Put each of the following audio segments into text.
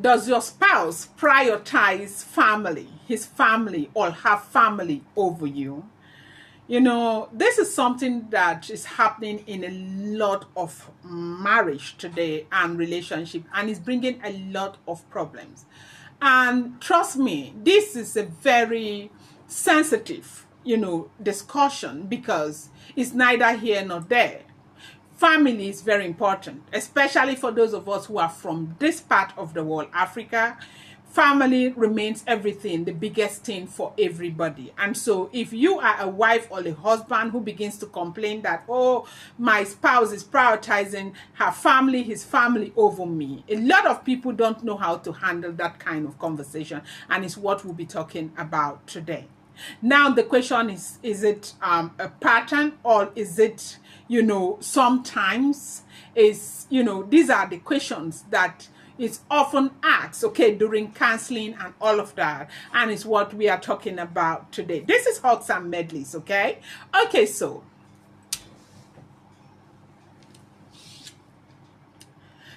Does your spouse prioritize family, his family, or her family over you? You know, this is something that is happening in a lot of marriage today and relationship, and is bringing a lot of problems. And trust me, this is a very sensitive, discussion, because it's neither here nor there. Family is very important, especially for those of us who are from this part of the world, Africa. Family remains everything, the biggest thing for everybody. And so if you are a wife or a husband who begins to complain that, oh, my spouse is prioritizing her family, his family over me, a lot of people don't know how to handle that kind of conversation, and it's what we'll be talking about today. Now the question is it a pattern, or is it, sometimes is, these are the questions that is often asked, okay, during counseling and all of that. And it's what we are talking about today. This is Hugs and Medleys, okay? Okay, so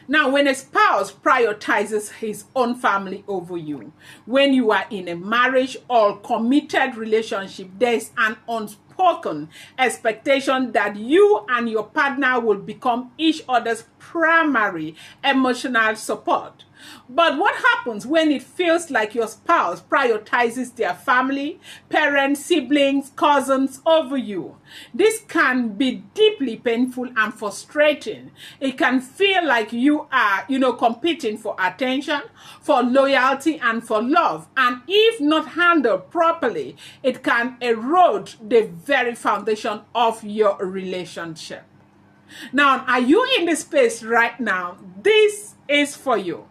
now, when a spouse prioritizes his own family over you, when you are in a marriage or committed relationship, there's an unspoken expectation that you and your partner will become each other's primary emotional support. But what happens when it feels like your spouse prioritizes their family, parents, siblings, cousins over you? This can be deeply painful and frustrating. It can feel like you are, competing for attention, for loyalty, and for love. And if not handled properly, it can erode the very foundation of your relationship. Now, are you in this space right now? This is for you.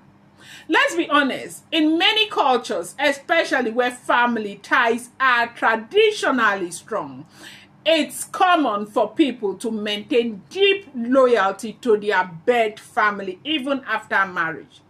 Let's be honest, in many cultures, especially where family ties are traditionally strong, it's common for people to maintain deep loyalty to their birth family even after marriage.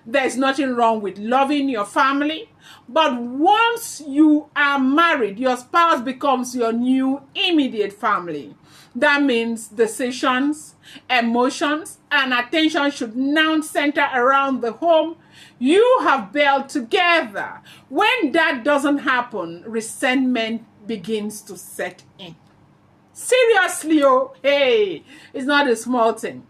There's nothing wrong with loving your family, but once you are married, your spouse becomes your new immediate family. That means decisions, emotions, and attention should now center around the home you have built together. When that doesn't happen, resentment begins to set in. Seriously, oh, hey, it's not a small thing.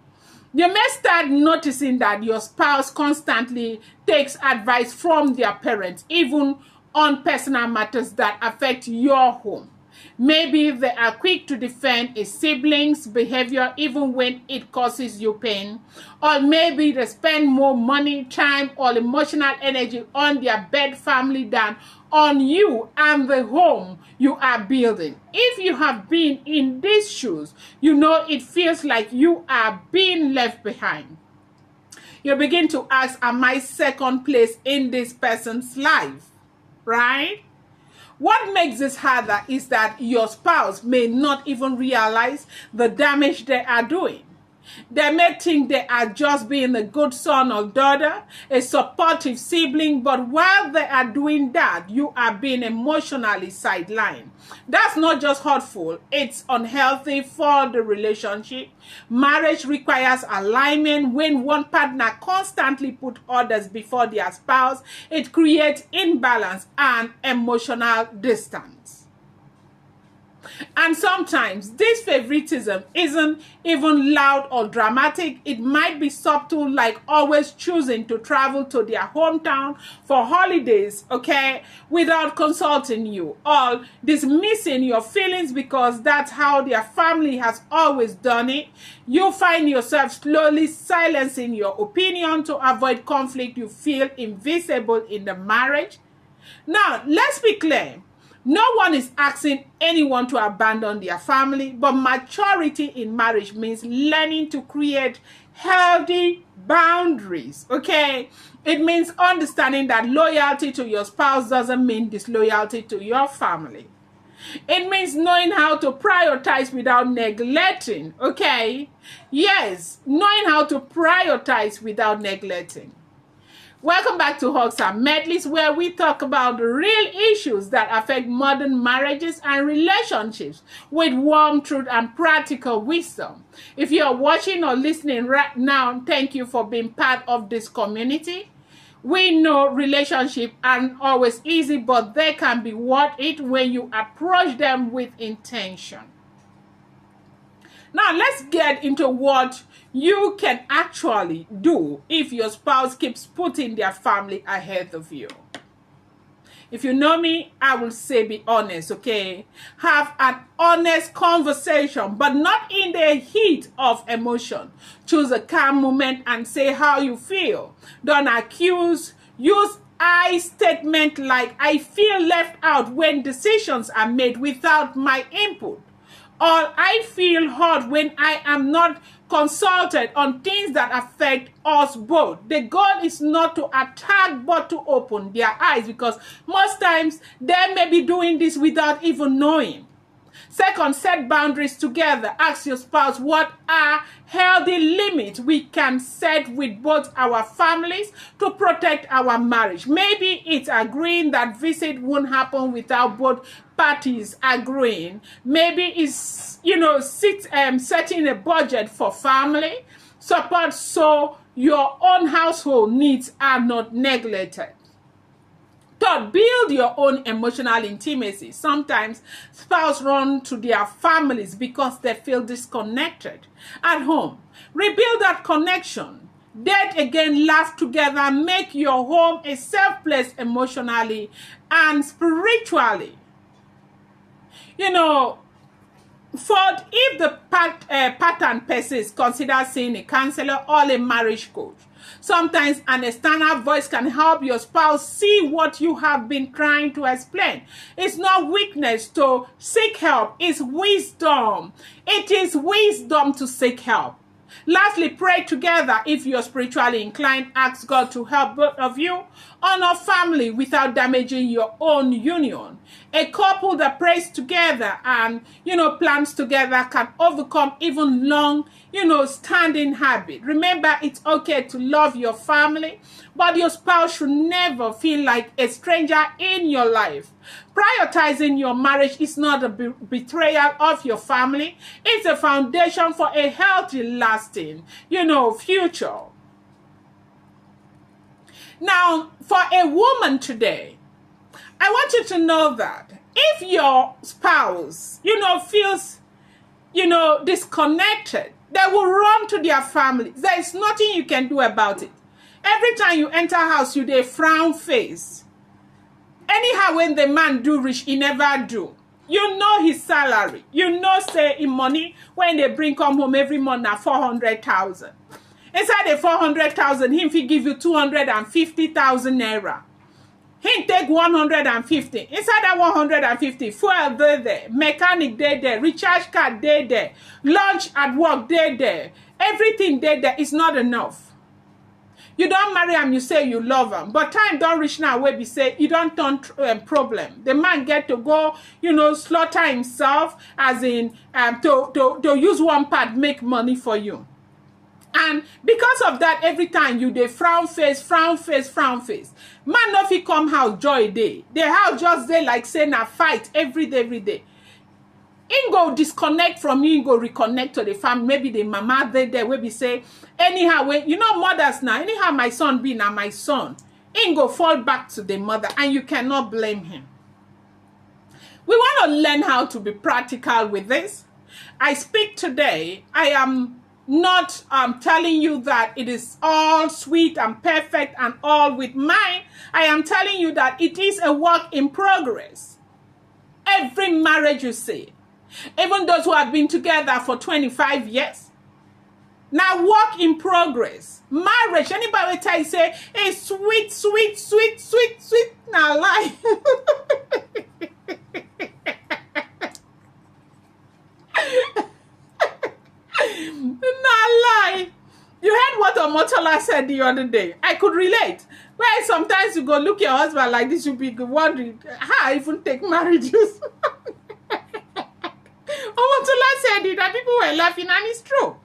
You may start noticing that your spouse constantly takes advice from their parents, even on personal matters that affect your home. Maybe they are quick to defend a sibling's behavior even when it causes you pain. Or maybe they spend more money, time, or emotional energy on their birth family than on you and the home you are building. If you have been in these shoes, you know it feels like you are being left behind. You begin to ask, am I second place in this person's life? Right? What makes this harder is that your spouse may not even realize the damage they are doing. They may think they are just being a good son or daughter, a supportive sibling, but while they are doing that, you are being emotionally sidelined. That's not just hurtful, it's unhealthy for the relationship. Marriage requires alignment. When one partner constantly puts others before their spouse, it creates imbalance and emotional distance. And sometimes this favoritism isn't even loud or dramatic. It might be subtle, like always choosing to travel to their hometown for holidays, okay, without consulting you, or dismissing your feelings because that's how their family has always done it. You find yourself slowly silencing your opinion to avoid conflict. You feel invisible in the marriage. Now, let's be clear. No one is asking anyone to abandon their family, but maturity in marriage means learning to create healthy boundaries, okay? It means understanding that loyalty to your spouse doesn't mean disloyalty to your family. It means knowing how to prioritize without neglecting, okay? Yes, knowing how to prioritize without neglecting. Welcome back to Hugs and Medleys, where we talk about the real issues that affect modern marriages and relationships with warm truth and practical wisdom. If you are watching or listening right now, thank you for being part of this community. We know relationships aren't always easy, but they can be worth it when you approach them with intention. Now, let's get into what you can actually do if your spouse keeps putting their family ahead of you. If you know me, I will say be honest, okay? Have an honest conversation, but not in the heat of emotion. Choose a calm moment and say how you feel. Don't accuse. Use I statement like I feel left out when decisions are made without my input. Or I feel hurt when I am not consulted on things that affect us both. The goal is not to attack but to open their eyes, because most times they may be doing this without even knowing. Second, set boundaries together. Ask your spouse what are healthy limits we can set with both our families to protect our marriage. Maybe it's agreeing that visit won't happen without both parties agreeing. Maybe it's, setting a budget for family support so your own household needs are not neglected. Third, build your own emotional intimacy. Sometimes spouses run to their families because they feel disconnected at home. Rebuild that connection. Date again, laugh together, make your home a safe place emotionally and spiritually. Fourth, if the pattern persists, consider seeing a counselor or a marriage coach. Sometimes an external voice can help your spouse see what you have been trying to explain. It's not weakness to seek help, it's wisdom. It is wisdom to seek help. Lastly, pray together. If you're spiritually inclined, ask God to help both of you honor family without damaging your own union. A couple that prays together and, plans together can overcome even long, standing habit. Remember, it's okay to love your family, but your spouse should never feel like a stranger in your life. Prioritizing your marriage is not a betrayal of your family. It's a foundation for a healthy, lasting, future. Now, for a woman today, I want you to know that if your spouse, feels, disconnected, they will run to their family. There is nothing you can do about it. Every time you enter house, you dey frown face. Anyhow, when the man do rich, he never do. You know his salary. Say in money, when they bring come home every month na 400,000. Inside the 400,000, him he give you 250,000 naira. He take 150. Inside that 150, fuel there, mechanic there, recharge card there, lunch at work there, everything there is not enough. You don't marry him, you say you love him, but time don't reach now where we say you don't turn problem. The man get to go, slaughter himself, as in to use one part make money for you. And because of that, every time you dey frown face. Man no fit come house joy day. The house just dey like saying a fight every day. He go disconnect from you, he go reconnect to the family. Maybe the mama there where we say, anyhow, when mothers now, anyhow my son be now my son. He go fall back to the mother, and you cannot blame him. We want to learn how to be practical with this. I speak today, I am not telling you that it is all sweet and perfect and all with mine. I am telling you that it is a work in progress. Every marriage you see, even those who have been together for 25 years, now work in progress. Marriage, anybody tell you say, hey, sweet, now lie. You heard what Omotola said the other day. I could relate. Where sometimes you go look your husband like this, you'll be wondering how I even take marriages. Omotola said it, and people were laughing, and it's true.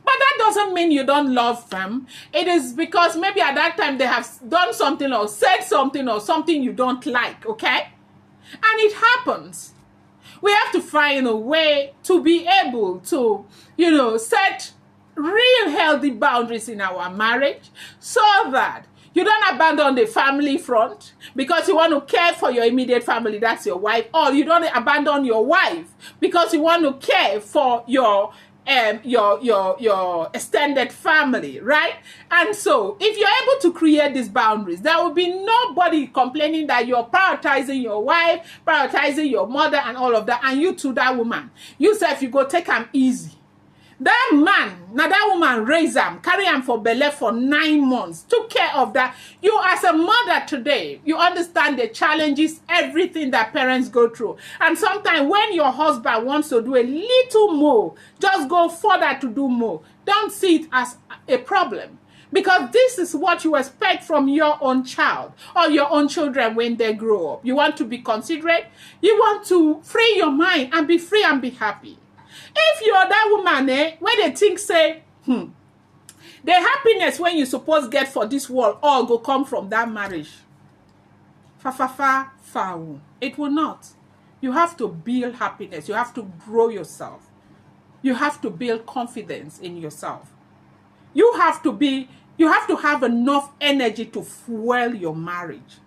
But that doesn't mean you don't love them. It is because maybe at that time they have done something or said something or something you don't like, okay? And it happens. We have to find a way to be able to, set real healthy boundaries in our marriage so that You don't abandon the family front because you want to care for your immediate family, that's your wife, or you don't abandon your wife because you want to care for your extended family, right? And so if you're able to create these boundaries, there will be nobody complaining that you're prioritizing your wife, prioritizing your mother and all of that, and you to that woman, you say if you go take them easy. That man, now that woman raised him, carry him for belly for 9 months, took care of that. You as a mother today, you understand the challenges, everything that parents go through. And sometimes when your husband wants to do a little more, just go further to do more. Don't see it as a problem. Because this is what you expect from your own child or your own children when they grow up. You want to be considerate. You want to free your mind and be free and be happy. If you're that woman, when they think, say, the happiness when you suppose get for this world all go come from that marriage. Far. It will not. You have to build happiness. You have to grow yourself. You have to build confidence in yourself. You have to have enough energy to fuel your marriage.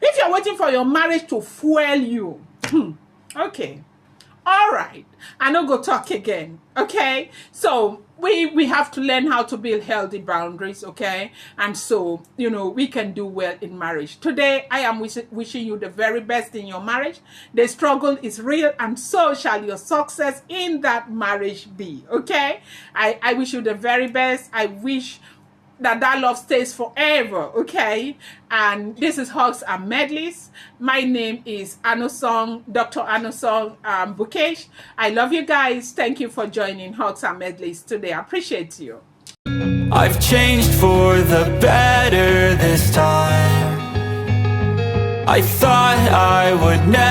If you're waiting for your marriage to fuel you, okay. All right, I don't go talk again, okay? So we have to learn how to build healthy boundaries, okay? And so, we can do well in marriage. Today, I am wishing you the very best in your marriage. The struggle is real, and so shall your success in that marriage be, okay? I wish you the very best. I wish that love stays forever, okay? And this is Hugs and Medleys. My name is Anusong, Dr. Anusong Bukesh. I love you guys. Thank you for joining Hugs and Medleys today. I appreciate you. I've changed for the better this time. I thought I would never